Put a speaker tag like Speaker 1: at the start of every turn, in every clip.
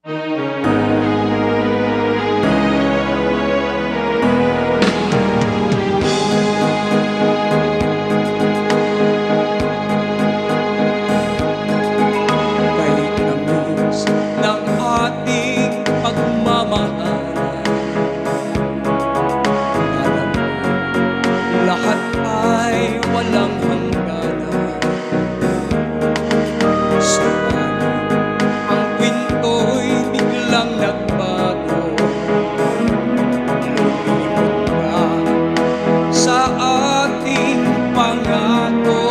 Speaker 1: Kahit tamis ng ating pagmamahalan, alam mo, lahat ay walang hangganan. Subalit, ang kwinto'y biglang nagbago. Lumilimot ka sa ating pangako.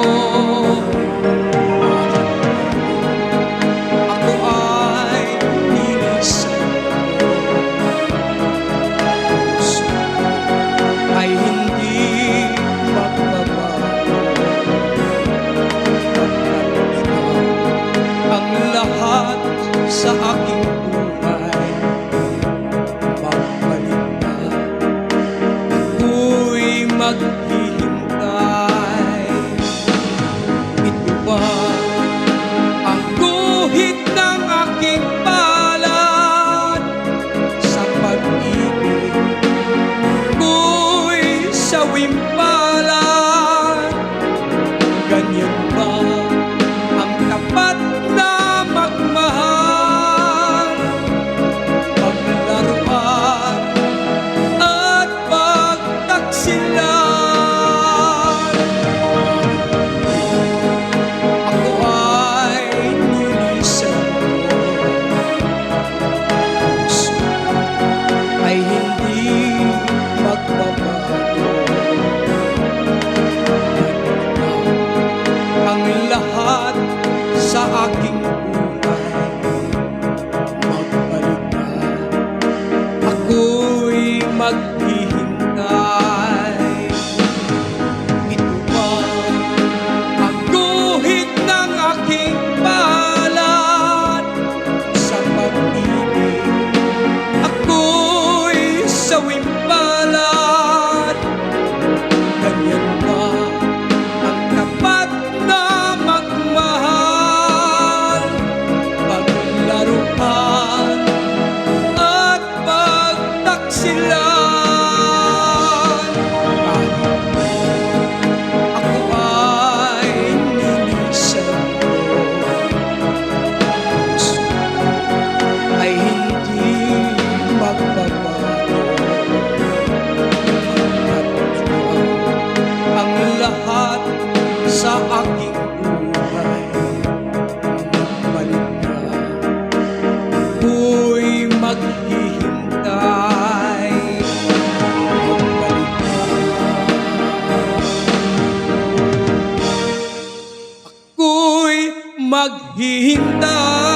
Speaker 1: Ako ay nilisan mo. Puso ay hindi magbabago. Pagkat ikaw ang lahat sa aking buhay, magbalik ka, ako'y maghihintay. Ito ba ang guhit ng aking palad? Sa pag-ibig ko'y sawing palad. Ganyan ba ang tapat na magmahal? Paglaruan at pagtaksilan. Ako ay nilisan mo. Puso ay hindi magbabago. Ang lahat sa aking buhay, magbalik ka, ako'y maghihintay. Ito ba ang guhit ng aking palad? Sa pag-ibig ako'y sawing palad. Ganyan ba ang tapat na magmahal? Paglaruan at pagtaksilan. Ako ay nilisan mo. Puso ay hindi magbabago. At ikaw ang lahat sa aking buhay, magbalik ka, ako'y maghihintay. Magbalik ka, ako'y maghihintay.